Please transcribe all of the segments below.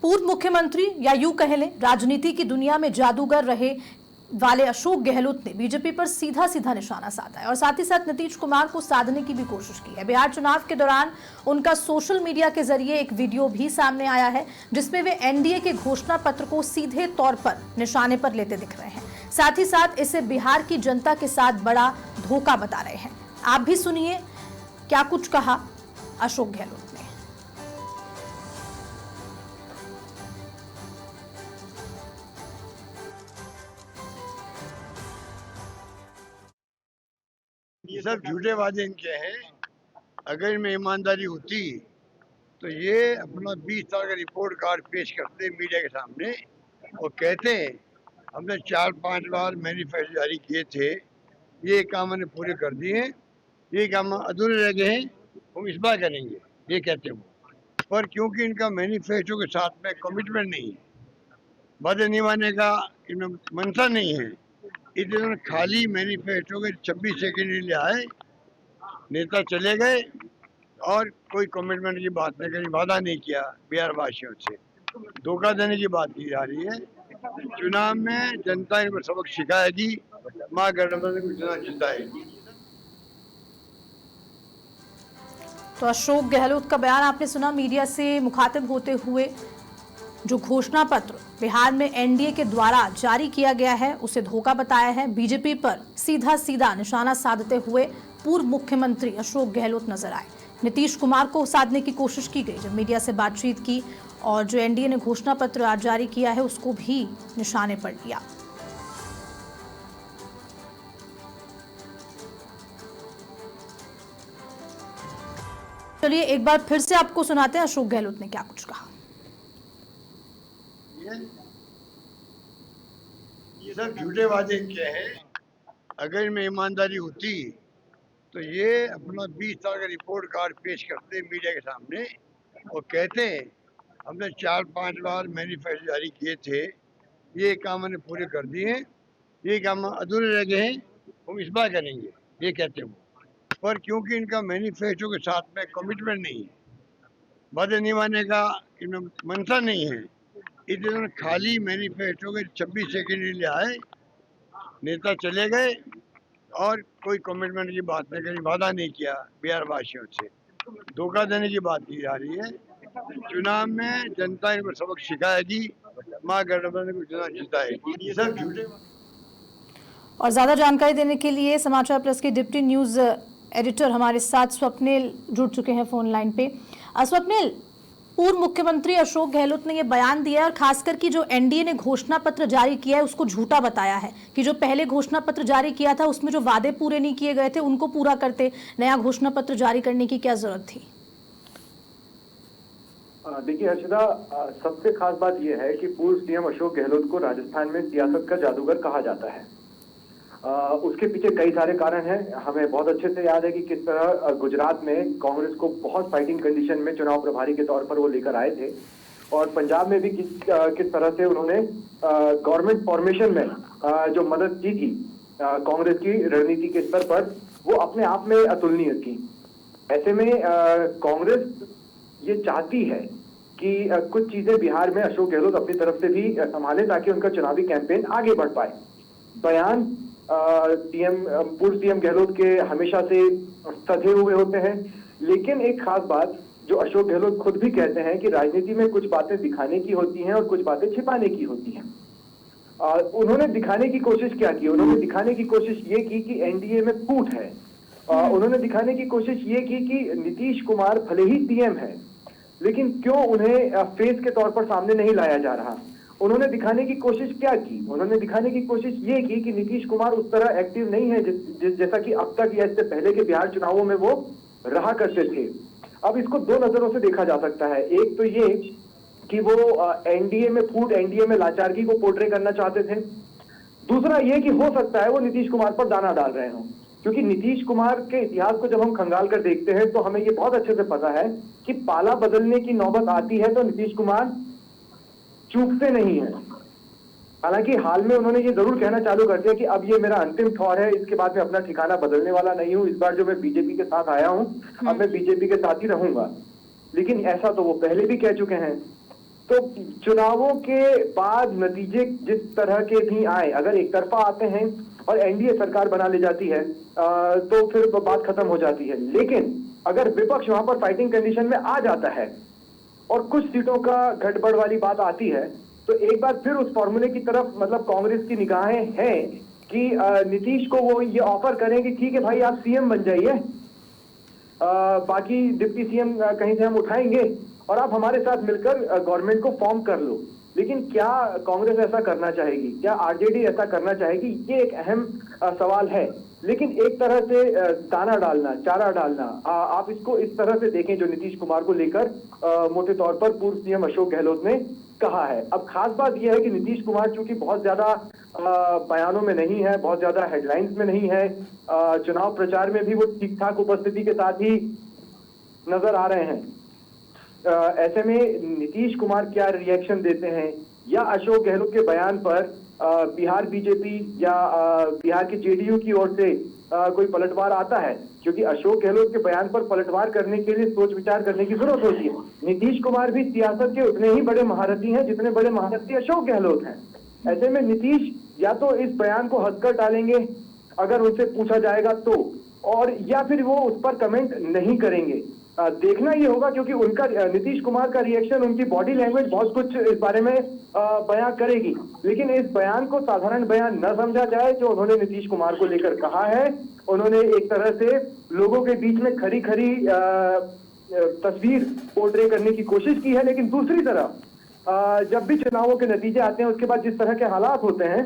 पूर्व मुख्यमंत्री या यूं कह लें राजनीति की दुनिया में जादूगर रहे वाले अशोक गहलोत ने बीजेपी पर सीधा सीधा निशाना साधा है और साथ ही साथ नीतीश कुमार को साधने की भी कोशिश की है। बिहार चुनाव के दौरान उनका सोशल मीडिया के जरिए एक वीडियो भी सामने आया है जिसमें वे एनडीए के घोषणा पत्र को सीधे तौर पर निशाने पर लेते दिख रहे हैं। साथ ही साथ इसे बिहार की जनता के साथ बड़ा धोखा बता रहे हैं। आप भी सुनिए क्या कुछ कहा अशोक गहलोत ने। ये सब झूठे वादे इनके हैं। अगर इनमें ईमानदारी होती तो ये अपना 20 साल का रिपोर्ट कार्ड पेश करते मीडिया के सामने और कहते हमने 4-5 बार मैनिफेस्टो जारी किए थे, ये काम हमने पूरे कर दिए, ये काम अधूरे रह गए हैं, हम इस बार करेंगे, ये कहते वो। पर क्योंकि इनका मैनिफेस्टो के साथ में कमिटमेंट नहीं है, वादे निभाने का इनमें मंशा नहीं है, इसलिए खाली मैनिफेस्टो के 26 सेकेंड लिए आए, नेता चले गए और कोई कमिटमेंट की बात नहीं करी, वादा नहीं किया बिहार वासियों से, धोखा देने की बात की जा रही है। चुनाव में जनता इनको सबक सिखाएगी, महागठबंधन को चुनाव जिताएगी। तो अशोक गहलोत का बयान आपने सुना। मीडिया से मुखातिब होते हुए जो घोषणा पत्र बिहार में एनडीए के द्वारा जारी किया गया है उसे धोखा बताया है। बीजेपी पर सीधा सीधा निशाना साधते हुए पूर्व मुख्यमंत्री अशोक गहलोत नजर आए। नीतीश कुमार को साधने की कोशिश की गई जब मीडिया से बातचीत की और जो एनडीए ने घोषणा पत्र आज जारी किया है उसको भी निशाने पर लिया। चलिए एक बार फिर से आपको सुनाते हैं अशोक गहलोत ने क्या कुछ कहा। ये सब झूठे वादे इनके हैं। अगर इनमें ईमानदारी होती तो ये अपना 20 साल का रिपोर्ट कार्ड पेश करते मीडिया के सामने और कहते हमने 4-5 बार मैनिफेस्टो जारी किए थे, ये काम हमने पूरे कर दिए, ये काम अधूरे रह गए हैं, हम इस बार करेंगे, ये कहते वो। पर क्योंकि इनका मैनिफेस्टो के साथ में कमिटमेंट नहीं है, वादे निभाने का इनमें मंशा नहीं है, इसलिए खाली मैनिफेस्टो के 26 सेकेंड लिए आए, नेता चले गए और कोई कमिटमेंट की बात नहीं करी, वादा नहीं किया बिहार वासियों से, धोखा देने की बात की जा रही है। चुनाव में जनता इनको सबक सिखाएगी, महागठबंधन को चुनाव जिताएगी। ये सब झूठे। और ज्यादा जानकारी देने के लिए समाचार प्लस के डिप्टी न्यूज एडिटर हमारे साथ स्वप्निल जुड़ चुके हैं फोन लाइन पे। स्वप्निल, पूर्व मुख्यमंत्री अशोक गहलोत ने यह बयान दिया है और खासकर कि जो एनडीए ने घोषणा पत्र जारी किया है उसको झूठा बताया है कि जो पहले घोषणा पत्र जारी किया था उसमें जो वादे पूरे नहीं किए गए थे उनको पूरा करते, नया घोषणा पत्र जारी करने की क्या जरूरत थी? देखिए हर्षदा, सबसे खास बात यह है कि पूर्व सीएम अशोक गहलोत को राजस्थान में सियासत का जादूगर कहा जाता है। उसके पीछे कई सारे कारण हैं। हमें बहुत अच्छे से याद है कि किस तरह गुजरात में कांग्रेस को बहुत फाइटिंग कंडीशन में चुनाव प्रभारी के तौर पर वो लेकर आए थे और पंजाब में भी किस तरह से उन्होंने गवर्नमेंट फॉर्मेशन में जो मदद की थी कांग्रेस की रणनीति के स्तर पर, वो अपने आप में अतुलनीय थी। ऐसे में कांग्रेस ये चाहती है कि कुछ चीजें बिहार में अशोक गहलोत अपनी तरफ से भी संभाले ताकि उनका चुनावी कैंपेन आगे बढ़ पाए। बयान पूर्व सीएम गहलोत के हमेशा से सधे हुए होते हैं, लेकिन एक खास बात जो अशोक गहलोत खुद भी कहते हैं कि राजनीति में कुछ बातें दिखाने की होती हैं और कुछ बातें छिपाने की होती हैं। उन्होंने दिखाने की कोशिश क्या की? उन्होंने दिखाने की कोशिश ये की कि एनडीए में फूट है। उन्होंने दिखाने की कोशिश ये की कि नीतीश कुमार भले ही सीएम है लेकिन क्यों उन्हें फेस के तौर पर सामने नहीं लाया जा रहा। उन्होंने दिखाने की कोशिश क्या की? उन्होंने दिखाने की कोशिश ये की कि नीतीश कुमार उस तरह एक्टिव नहीं है जैसा कि अब तक या इससे पहले के बिहार चुनावों में वो रहा करते थे। अब इसको दो नजरों से देखा जा सकता है। एक तो ये कि वो एनडीए में फूट, एनडीए में लाचारगी को पोर्ट्रे करना चाहते थे। दूसरा ये कि हो सकता है वो नीतीश कुमार पर दाना डाल रहे हों, क्योंकि नीतीश कुमार के इतिहास को जब हम खंगाल कर देखते हैं तो हमें ये बहुत अच्छे से पता है कि पाला बदलने की नौबत आती है तो नीतीश कुमार चूकते नहीं है। हालांकि हाल में उन्होंने ये जरूर कहना चालू कर दिया कि अब ये मेरा अंतिम ठौर है, इसके बाद मैं अपना ठिकाना बदलने वाला नहीं हूं, इस बार जो मैं बीजेपी के साथ आया हूं अब मैं बीजेपी के साथ ही रहूंगा। लेकिन ऐसा तो वो पहले भी कह चुके हैं। तो चुनावों के बाद नतीजे जिस तरह के भी आए, अगर एक तरफा आते हैं और एनडीए सरकार बना ले जाती है तो फिर बात खत्म हो जाती है। लेकिन अगर विपक्ष वहां पर फाइटिंग कंडीशन में आ जाता है और कुछ सीटों का गड़बड़ वाली बात आती है, तो एक बार फिर उस फॉर्मूले की तरफ मतलब कांग्रेस की निगाहें हैं कि नीतीश को वो ये ऑफर करें कि ठीक है भाई आप सीएम बन जाइए, बाकी डिप्टी सीएम कहीं से हम उठाएंगे और आप हमारे साथ मिलकर गवर्नमेंट को फॉर्म कर लो। लेकिन क्या कांग्रेस ऐसा करना चाहेगी, क्या आरजेडी ऐसा करना चाहेगी, ये एक अहम सवाल है। लेकिन एक तरह से दाना डालना, चारा डालना, आप इसको इस तरह से देखें जो नीतीश कुमार को लेकर मोटे तौर पर पूर्व सीएम अशोक गहलोत ने कहा है। अब खास बात यह है कि नीतीश कुमार चूंकि बहुत ज्यादा बयानों में नहीं है, बहुत ज्यादा हेडलाइंस में नहीं है, चुनाव प्रचार में भी वो ठीक ठाक उपस्थिति के साथ ही नजर आ रहे हैं। ऐसे में नीतीश कुमार क्या रिएक्शन देते हैं या अशोक गहलोत के बयान पर बिहार बीजेपी या बिहार की जेडीयू की ओर से कोई पलटवार आता है, क्योंकि अशोक गहलोत के बयान पर पलटवार करने के लिए सोच विचार करने की जरूरत होती है। नीतीश कुमार भी सियासत के उतने ही बड़े महारथी हैं जितने बड़े महारथी अशोक गहलोत हैं। ऐसे में नीतीश या तो इस बयान को हंसकर टालेंगे अगर उनसे पूछा जाएगा तो, और या फिर वो उस पर कमेंट नहीं करेंगे। देखना ये होगा, क्योंकि उनका नीतीश कुमार का रिएक्शन, उनकी बॉडी लैंग्वेज बहुत कुछ इस बारे में बयां करेगी। लेकिन इस बयान को साधारण बयान न समझा जाए जो उन्होंने नीतीश कुमार को लेकर कहा है। उन्होंने एक तरह से लोगों के बीच में खरी खरी तस्वीर पोर्ट्रे करने की कोशिश की है। लेकिन दूसरी तरफ जब भी चुनावों के नतीजे आते हैं उसके बाद जिस तरह के हालात होते हैं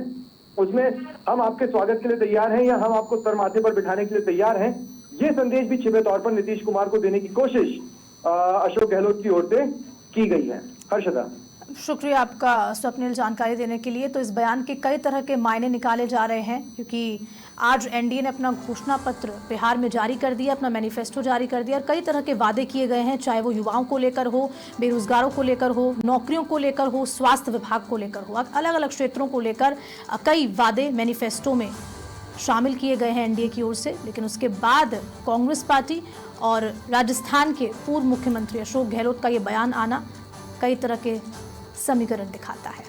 उसमें हम आपके स्वागत के लिए तैयार हैं या हम आपको सर माथे पर बिठाने के लिए तैयार हैं, ये संदेश भी छिपे तौर पर नीतीश कुमार को देने की कोशिश अशोक गहलोत की ओर से की गई है। हर्षदा, शुक्रिया आपका स्वप्निल जानकारी देने के लिए। तो इस बयान के कई तरह के मायने निकाले जा रहे हैं, क्योंकि आज एनडीए ने अपना घोषणा पत्र बिहार में जारी कर दिया, अपना मैनिफेस्टो जारी कर दिया और कई तरह के वादे किए गए हैं, चाहे वो युवाओं को लेकर हो, बेरोजगारों को लेकर हो, नौकरियों को लेकर हो, स्वास्थ्य विभाग को लेकर हो, अलग अलग क्षेत्रों को लेकर कई वादे मैनिफेस्टो में शामिल किए गए हैं एनडीए की ओर से। लेकिन उसके बाद कांग्रेस पार्टी और राजस्थान के पूर्व मुख्यमंत्री अशोक गहलोत का ये बयान आना कई तरह के समीकरण दिखाता है।